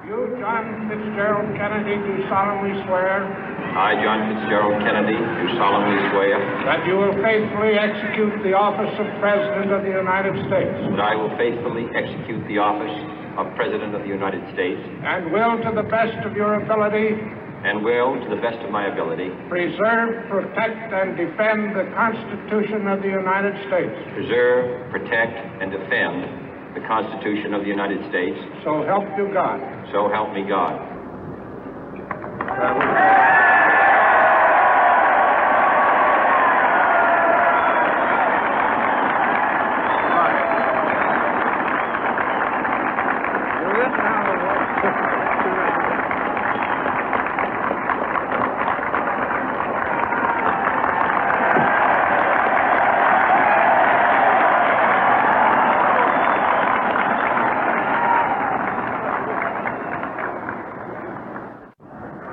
You, John Fitzgerald Kennedy, do solemnly swear I, John Fitzgerald Kennedy, do solemnly swear that you will faithfully execute the office of President of the United States that I will faithfully execute the office of President of the United States and will, to the best of your ability, and will, to the best of my ability, preserve, protect, and defend the Constitution of the United States. preserve, protect, and defend the Constitution of the United States. So help you God. So help me God.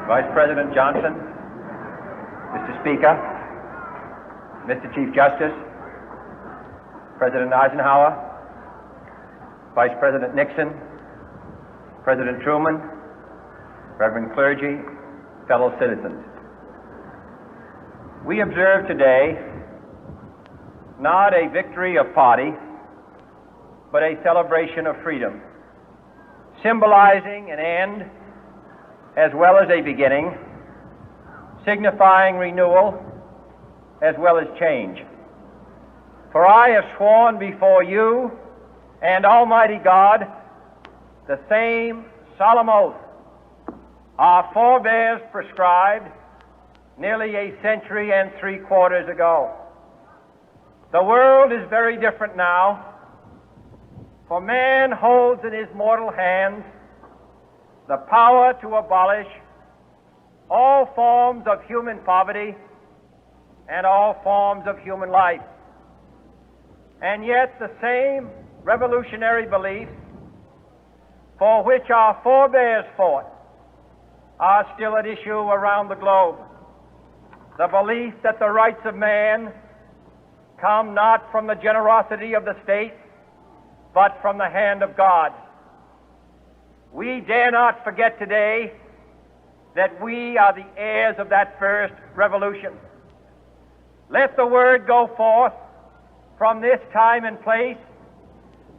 Vice President Johnson, Mr. Speaker, Mr. Chief Justice, President Eisenhower, Vice President Nixon, President Truman, Reverend clergy, fellow citizens. We observe today not a victory of party, but a celebration of freedom, symbolizing an end as well as a beginning, signifying renewal as well as change. For I have sworn before you and Almighty God the same solemn oath our forebears prescribed nearly a century and 3/4 ago. The world is very different now, for man holds in his mortal hands the power to abolish all forms of human poverty and all forms of human life. And yet the same revolutionary beliefs for which our forebears fought are still at issue around the globe. The belief that the rights of man come not from the generosity of the state, but from the hand of God. We dare not forget today that we are the heirs of that first revolution. Let the word go forth from this time and place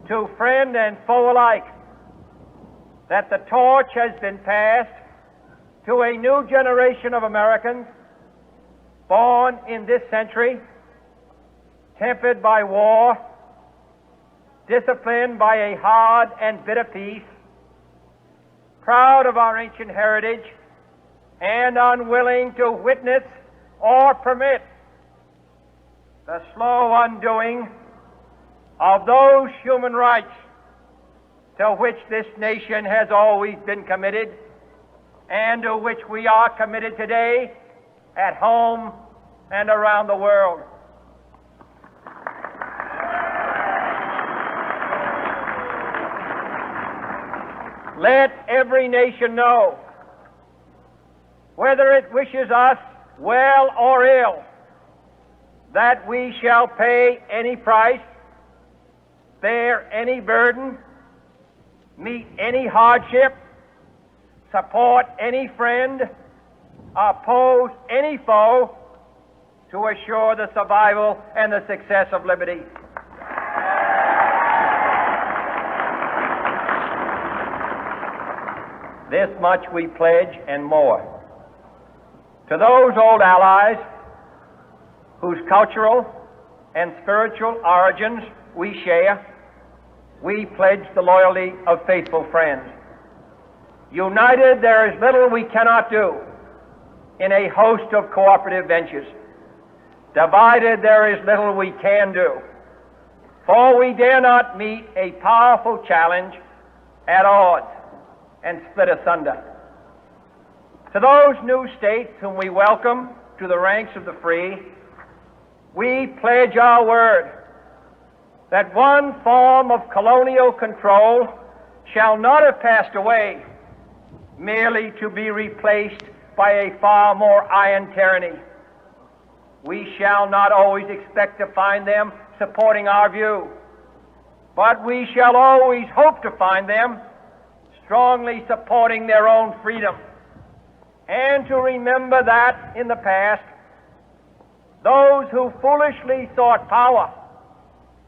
to friend and foe alike that the torch has been passed to a new generation of Americans born in this century, tempered by war, disciplined by a hard and bitter peace, proud of our ancient heritage, and unwilling to witness or permit the slow undoing of those human rights to which this nation has always been committed and to which we are committed today at home and around the world. Let every nation know, whether it wishes us well or ill, that we shall pay any price, bear any burden, meet any hardship, support any friend, oppose any foe to assure the survival and the success of liberty. This much we pledge and more. To those old allies whose cultural and spiritual origins we share, we pledge the loyalty of faithful friends. United, there is little we cannot do in a host of cooperative ventures. Divided, there is little we can do, for we dare not meet a powerful challenge at odds and split asunder. To those new states whom we welcome to the ranks of the free, we pledge our word that one form of colonial control shall not have passed away merely to be replaced by a far more iron tyranny. We shall not always expect to find them supporting our view, but we shall always hope to find them strongly supporting their own freedom, and to remember that in the past, those who foolishly sought power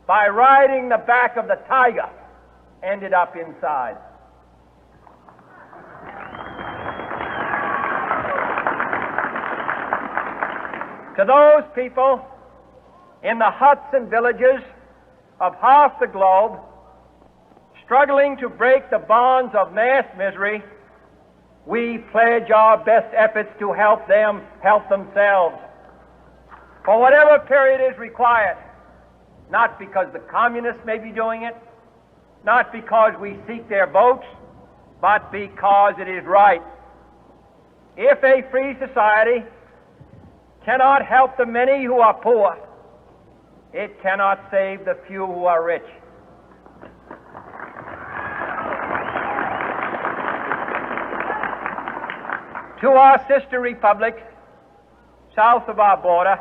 by riding the back of the tiger ended up inside. To those people in the huts and villages of half the globe struggling to break the bonds of mass misery, we pledge our best efforts to help them help themselves for whatever period is required, not because the communists may be doing it, not because we seek their votes, but because it is right. If a free society cannot help the many who are poor, it cannot save the few who are rich. To our sister republics south of our border,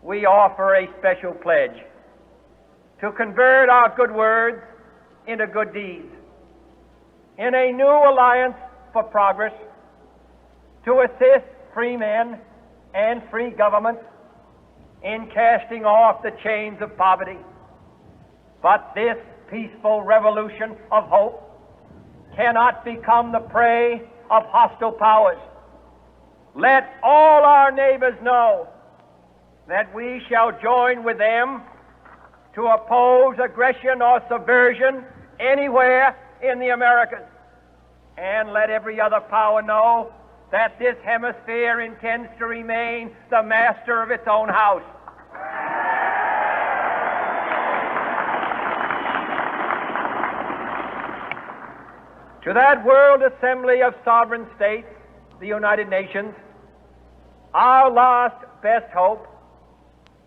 we offer a special pledge to convert our good words into good deeds, in a new alliance for progress, to assist free men and free governments in casting off the chains of poverty. But this peaceful revolution of hope cannot become the prey of hostile powers. Let all our neighbors know that we shall join with them to oppose aggression or subversion anywhere in the Americas. And let every other power know that this hemisphere intends to remain the master of its own house. To that World Assembly of Sovereign States, the United Nations, our last best hope,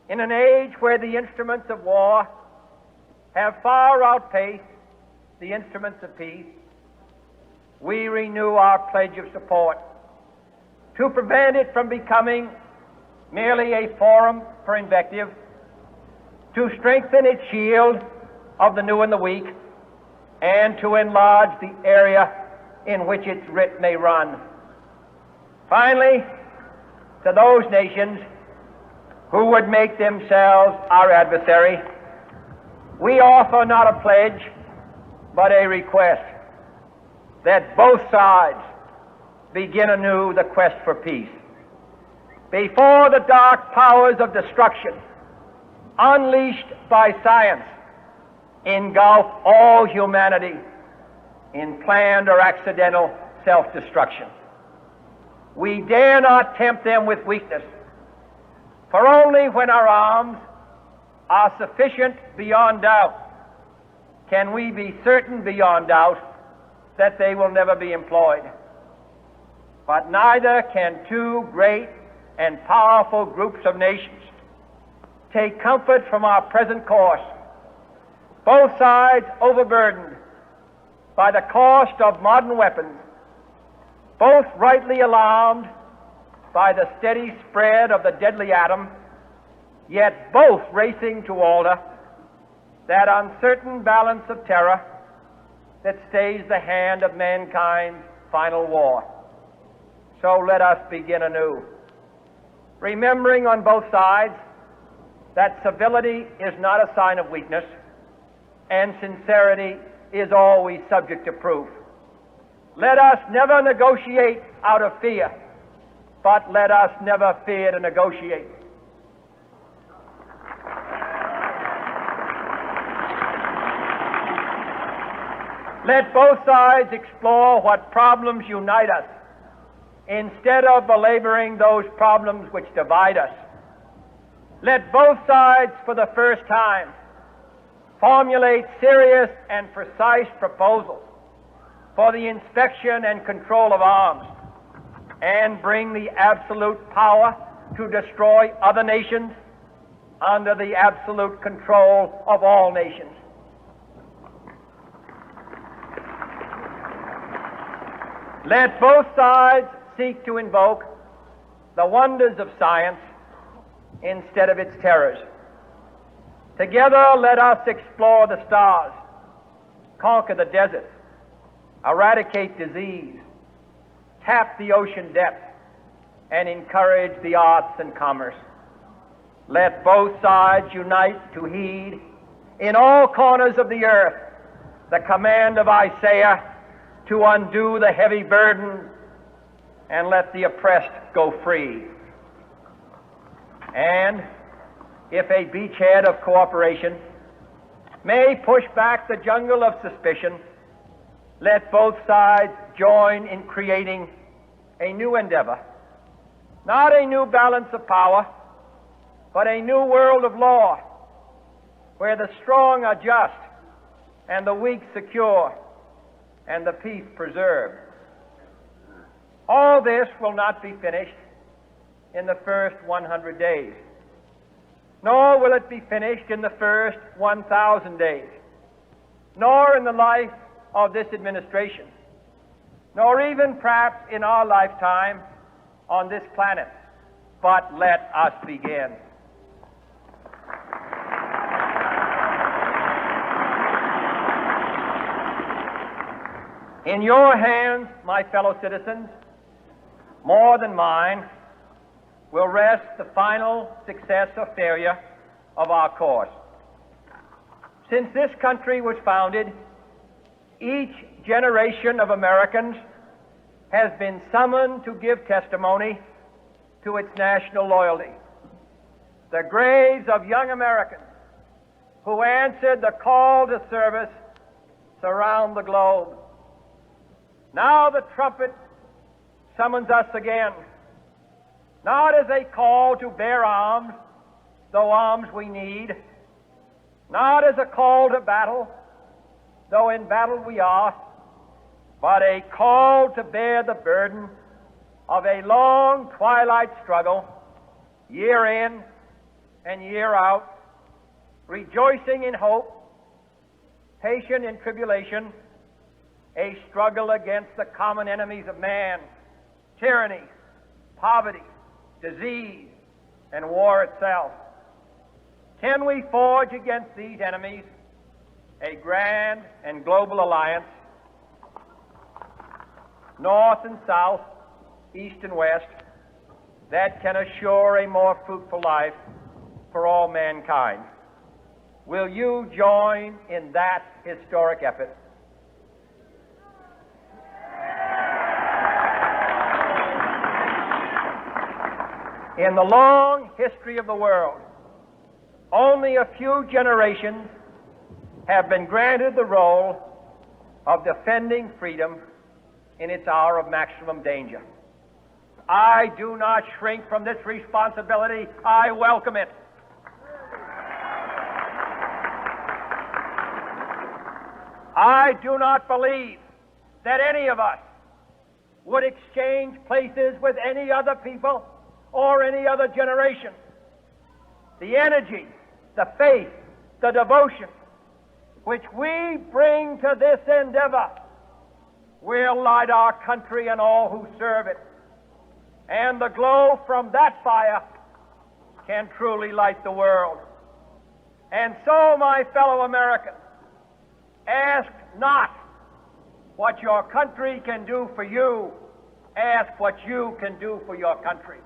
in an age where the instruments of war have far outpaced the instruments of peace, we renew our pledge of support to prevent it from becoming merely a forum for invective, to strengthen its shield of the new and the weak, and to enlarge the area in which its writ may run. Finally, to those nations who would make themselves our adversary, we offer not a pledge, but a request that both sides begin anew the quest for peace. Before the dark powers of destruction, unleashed by science, engulf all humanity in planned or accidental self-destruction, we dare not tempt them with weakness, for only when our arms are sufficient beyond doubt can we be certain beyond doubt that they will never be employed. But neither can two great and powerful groups of nations take comfort from our present course, both sides overburdened by the cost of modern weapons, both rightly alarmed by the steady spread of the deadly atom, yet both racing to alter that uncertain balance of terror that stays the hand of mankind's final war. So let us begin anew, remembering on both sides that civility is not a sign of weakness, and sincerity is always subject to proof. Let us never negotiate out of fear, but let us never fear to negotiate. Let both sides explore what problems unite us, instead of belaboring those problems which divide us. Let both sides, for the first time, formulate serious and precise proposals for the inspection and control of arms, and bring the absolute power to destroy other nations under the absolute control of all nations. Let both sides seek to invoke the wonders of science instead of its terrors. Together, let us explore the stars, conquer the deserts, eradicate disease, tap the ocean depth, and encourage the arts and commerce. Let both sides unite to heed in all corners of the earth the command of Isaiah to undo the heavy burden and let the oppressed go free. And if a beachhead of cooperation may push back the jungle of suspicion, let both sides join in creating a new endeavor, not a new balance of power, but a new world of law, where the strong are just and the weak secure and the peace preserved. All this will not be finished in the first 100 days, nor will it be finished in the first 1,000 days, nor in the life of this administration, nor even perhaps in our lifetime on this planet. But let us begin. In your hands, my fellow citizens, more than mine, will rest the final success or failure of our course. Since this country was founded, each generation of Americans has been summoned to give testimony to its national loyalty. The graves of young Americans who answered the call to service surround the globe. Now the trumpet summons us again, not as a call to bear arms, though arms we need, not as a call to battle, though in battle we are, but a call to bear the burden of a long twilight struggle, year in and year out, rejoicing in hope, patient in tribulation, a struggle against the common enemies of man, tyranny, poverty, disease, and war itself. Can we forge against these enemies a grand and global alliance, north and south, east and west, that can assure a more fruitful life for all mankind? Will you join in that historic effort? In the long history of the world, only a few generations have been granted the role of defending freedom in its hour of maximum danger. I do not shrink from this responsibility. I welcome it. I do not believe that any of us would exchange places with any other people or any other generation. The energy, the faith, the devotion which we bring to this endeavor will light our country and all who serve it. And the glow from that fire can truly light the world. And so, my fellow Americans, ask not what your country can do for you, ask what you can do for your country.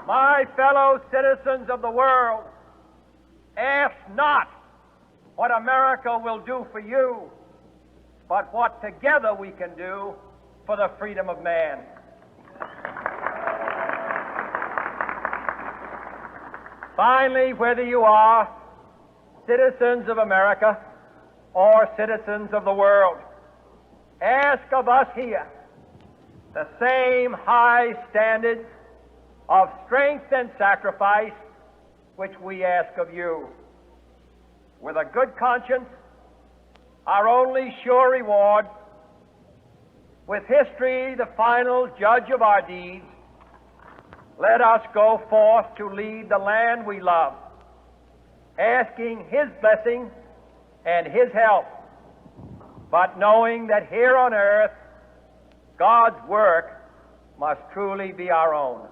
My fellow citizens of the world, ask not what America will do for you, but what together we can do for the freedom of man. Finally, whether you are citizens of America or citizens of the world, ask of us here the same high standards of strength and sacrifice which we ask of you. With a good conscience, our only sure reward, with history the final judge of our deeds, let us go forth to lead the land we love, asking His blessing and His help, but knowing that here on earth, God's work must truly be our own.